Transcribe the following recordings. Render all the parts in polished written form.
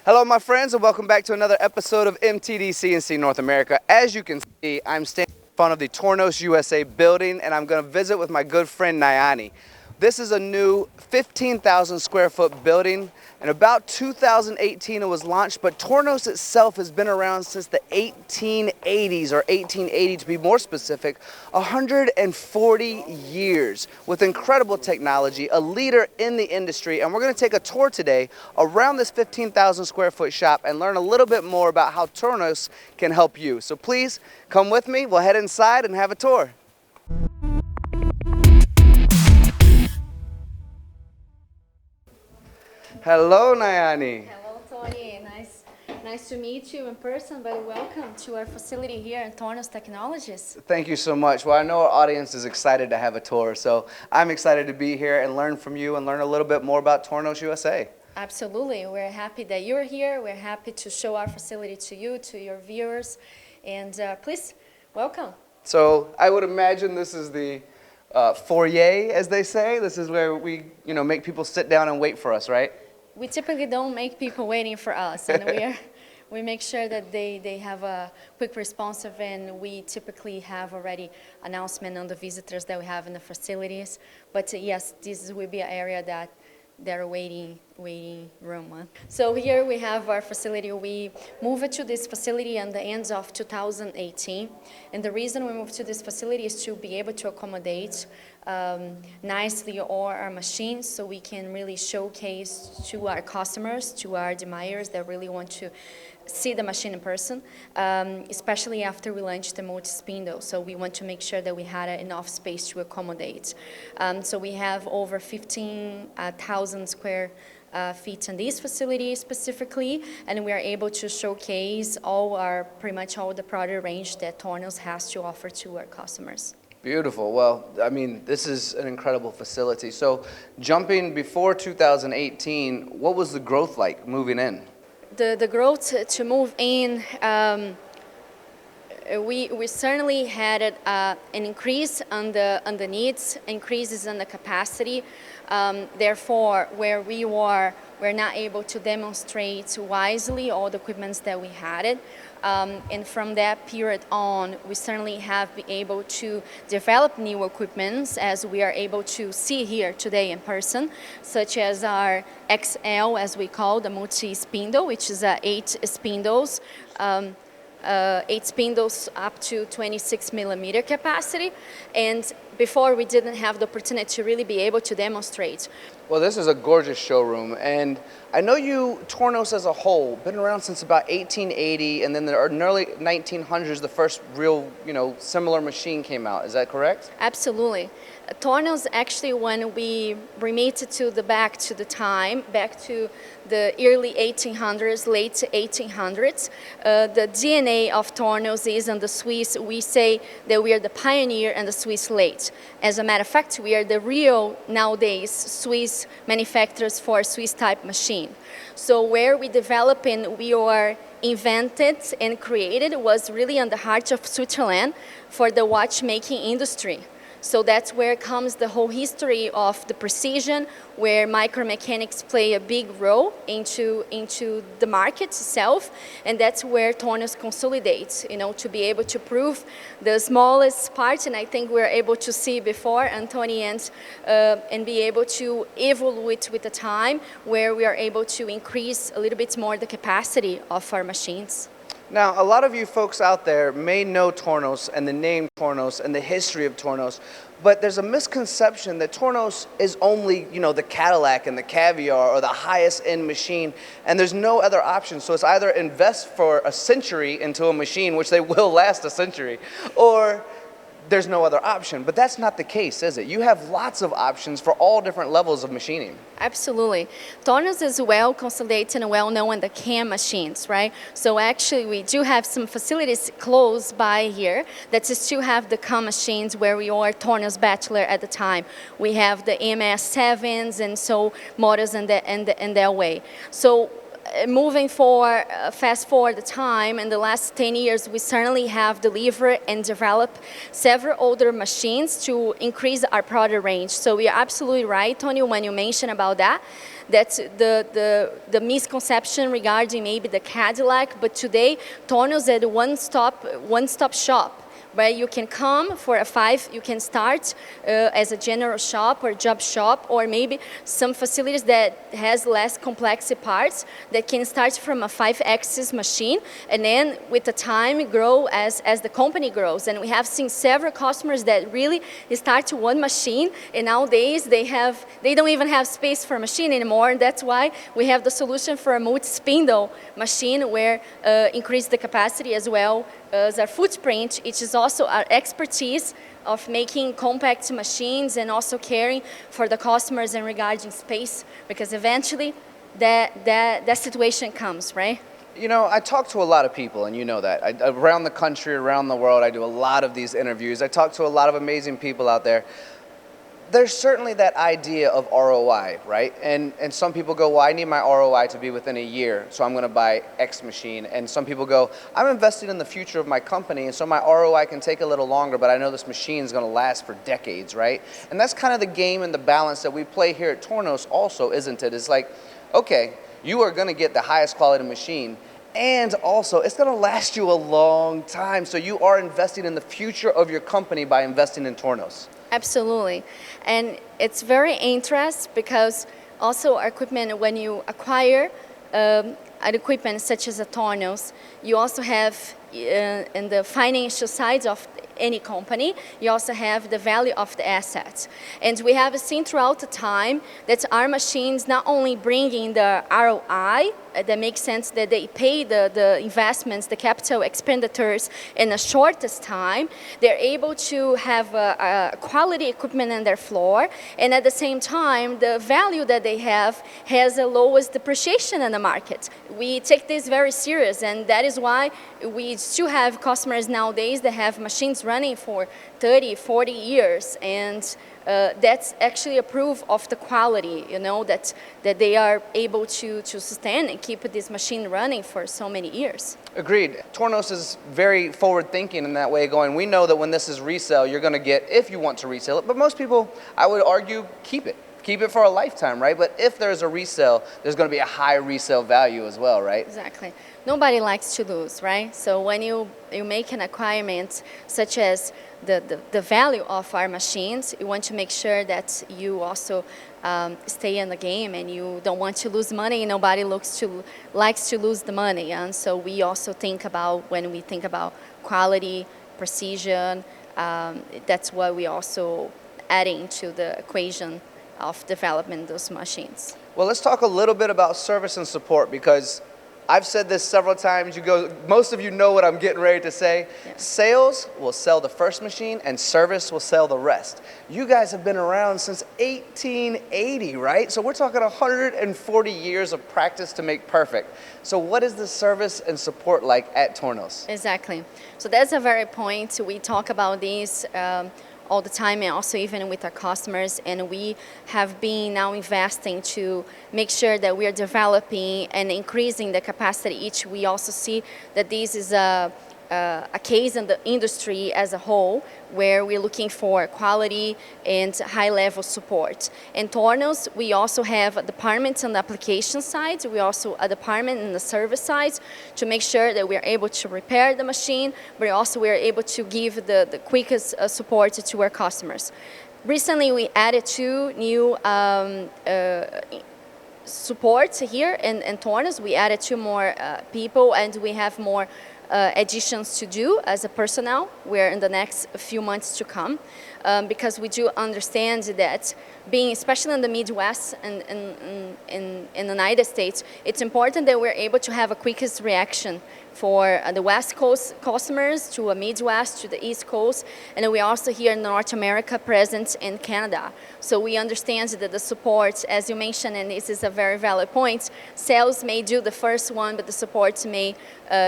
Hello, my friends, and welcome back to another episode of MTD CNC North America. As you can see, I'm standing in front of the Tornos USA building, and I'm going to visit with my good friend Nayani. This is a new 15,000 square foot building. In about 2018 it was launched, but Tornos itself has been around since the 1880s, or 1880 to be more specific, 140 years with incredible technology, a leader in the industry. And we're going to take a tour today around this 15,000 square foot shop and learn a little bit more about how Tornos can help you. So please come with me, we'll head inside and have a tour. Hello, Nayani. Hello, Tony. Nice to meet you in person, but welcome to our facility here in Tornos Technologies. Thank you so much. Well, I know our audience is excited to have a tour, so I'm excited to be here and learn from you and learn a little bit more about Tornos USA. Absolutely. We're happy that you're here. We're happy to show our facility to you, to your viewers, and please, welcome. So I would imagine this is the foyer, as they say. This is where we, make people sit down and wait for us, right? We typically don't make people waiting for us, and we make sure that they have a quick responsive, and we typically have already announcement on the visitors that we have in the facilities. But yes, this will be an area that they're waiting room. So here we have our facility. We moved to this facility at the end of 2018, and the reason we moved to this facility is to be able to accommodate nicely all our machines, so we can really showcase to our customers, to our admirers that really want to see the machine in person, especially after we launched the multi-spindle. So we want to make sure that we had enough space to accommodate. So we have over 15,000 square feet in this facility specifically, and we are able to showcase pretty much all the product range that Tornos has to offer to our customers. Beautiful. Well, I mean, this is an incredible facility. So jumping before 2018, what was the growth like moving in? The growth to move in, we certainly had an increase on the needs, increases in the capacity. Therefore, where we're not able to demonstrate wisely all the equipments that we had. And from that period on, we certainly have been able to develop new equipments, as we are able to see here today in person, such as our XL, as we call the multi-spindle, which is 8 spindles. 8 spindles up to 26 millimeter capacity, and before we didn't have the opportunity to really be able to demonstrate. Well, this is a gorgeous showroom, and I know Tornos as a whole, been around since about 1880, and then in the early 1900s, the first real, similar machine came out. Is that correct? Absolutely. Tornos, actually, when we remitted back to the early 1800s, late 1800s, the DNA of Tornos is in the Swiss. We say that we are the pioneer and the Swiss late. As a matter of fact, we are the real, nowadays, Swiss manufacturers for Swiss type machine. So where we develop and we are invented and created was really in the heart of Switzerland for the watchmaking industry. So that's where comes the whole history of the precision, where micromechanics play a big role into the market itself, and that's where Tornos consolidates, to be able to prove the smallest part, and I think we're able to see before, Anthony, and be able to evolve with the time, where we are able to increase a little bit more the capacity of our machines. Now, a lot of you folks out there may know Tornos and the name Tornos and the history of Tornos, but there's a misconception that Tornos is only, the Cadillac and the Caviar or the highest end machine, and there's no other option. So it's either invest for a century into a machine, which they will last a century, or there's no other option. But that's not the case, is it? You have lots of options for all different levels of machining. Absolutely. Tornos is well consolidated and well known in the CAM machines, right? So actually we do have some facilities close by here that still have the CAM machines where we are Tornos Bachelor at the time. We have the MS7s and so models in that way. So moving forward, fast forward the time, in the last 10 years, we certainly have delivered and developed several older machines to increase our product range. So you're absolutely right, Tony, when you mention about that. That's the misconception regarding maybe the Cadillac, but today Tornos is a one-stop shop, where you can come for you can start as a general shop or job shop, or maybe some facilities that has less complex parts that can start from a 5-axis machine, and then with the time grow as the company grows. And we have seen several customers that really start one machine, and nowadays they don't even have space for a machine anymore, and that's why we have the solution for a multi-spindle machine, where increase the capacity as well as our footprint. It is also our expertise of making compact machines and also caring for the customers and regarding space, because eventually that situation comes, right? You know, I talk to a lot of people, and you know that. Around the country, around the world, I do a lot of these interviews. I talk to a lot of amazing people out there. There's certainly that idea of ROI, right? And some people go, well, I need my ROI to be within a year, so I'm going to buy X machine. And some people go, I'm investing in the future of my company, and so my ROI can take a little longer, but I know this machine is going to last for decades, right? And that's kind of the game and the balance that we play here at Tornos also, isn't it? It's like, okay, you are going to get the highest quality machine, and also it's going to last you a long time. So you are investing in the future of your company by investing in Tornos. Absolutely. And it's very interesting because also our equipment, when you acquire an equipment such as a Tornos, you also have in the financial side of any company, you also have the value of the assets. And we have seen throughout the time that our machines not only bringing the ROI, that makes sense that they pay the investments, the capital expenditures in the shortest time, they're able to have a quality equipment on their floor, and at the same time, the value that they have has the lowest depreciation in the market. We take this very serious, and that is why we still have customers nowadays that have machines running for 30, 40 years, and that's actually a proof of the quality, you know, that they are able to sustain and keep this machine running for so many years. Agreed. Tornos is very forward thinking in that way, going, we know that when this is resale, you're going to get, if you want to resell it, but most people, I would argue, keep it. Keep it for a lifetime, right? But if there's a resale, there's going to be a high resale value as well, right? Exactly. Nobody likes to lose, right? So when you make an acquirement such as the value of our machines, you want to make sure that you also stay in the game, and you don't want to lose money. Nobody likes to lose the money, and so we also think about, when we think about quality, precision, that's what we also adding to the equation of developing those machines. Well, let's talk a little bit about service and support, because I've said this several times. Most of you know what I'm getting ready to say. Yeah. Sales will sell the first machine, and service will sell the rest. You guys have been around since 1880, right? So we're talking 140 years of practice to make perfect. So what is the service and support like at Tornos? Exactly. So that's a very point. We talk about this all the time, and also even with our customers, and we have been now investing to make sure that we are developing and increasing the capacity. We also see that this is a case in the industry as a whole, where we're looking for quality and high-level support. In Tornos, we also have a department on the application side. We also a department in the service side to make sure that we're able to repair the machine, but also we're able to give the quickest support to our customers. Recently, we added 2 new supports here in Tornos. We added 2 more people, and we have more additions to do as a personnel. We're in the next few months to come, because we do understand that being, especially in the Midwest and in the United States, it's important that we're able to have a quickest reaction for the West Coast customers, to a Midwest, to the East Coast, and we also here in North America present in Canada. So we understand that the support, as you mentioned, and this is a very valid point, sales may do the first one, but the support may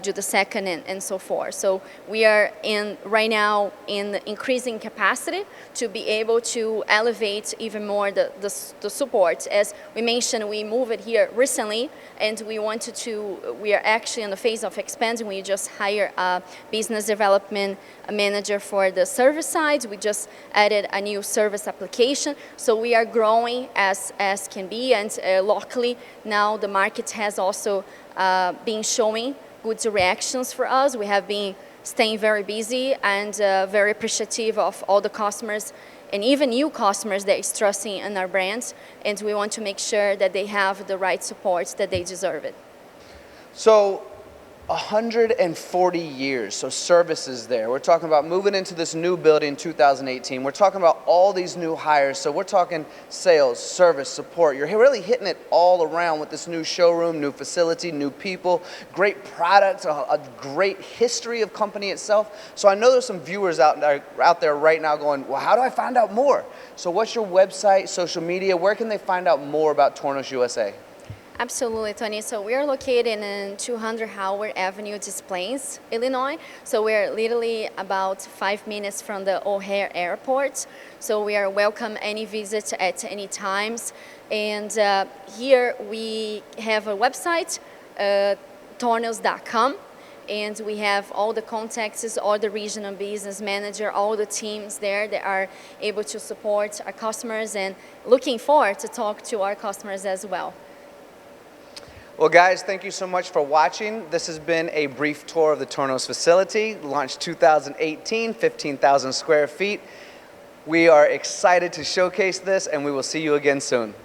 do the second, and so forth. So we are right now in increasing capacity capacity to be able to elevate even more the support. As we mentioned, we moved here recently, and we are actually in the phase of expanding. We just hired a business development manager for the service side. We just added a new service application. So we are growing as can be, and locally now the market has also been showing good reactions for us. We have been staying very busy and very appreciative of all the customers and even new customers that is trusting in our brands, and we want to make sure that they have the right support that they deserve it. So 140 years, so services there. We're talking about moving into this new building in 2018. We're talking about all these new hires. So we're talking sales, service, support. You're really hitting it all around with this new showroom, new facility, new people, great products, a great history of company itself. So I know there's some viewers out there right now going, well, how do I find out more? So what's your website, social media? Where can they find out more about Tornos USA? Absolutely, Tony. So we are located in 200 Howard Avenue, Des Plaines, Illinois. So we're literally about 5 minutes from the O'Hare Airport. So we are welcome any visit at any times. And here we have a website, tornos.com. And we have all the contacts, all the regional business manager, all the teams there that are able to support our customers, and looking forward to talk to our customers as well. Well, guys, thank you so much for watching. This has been a brief tour of the Tornos facility, launched 2018, 15,000 square feet. We are excited to showcase this, and we will see you again soon.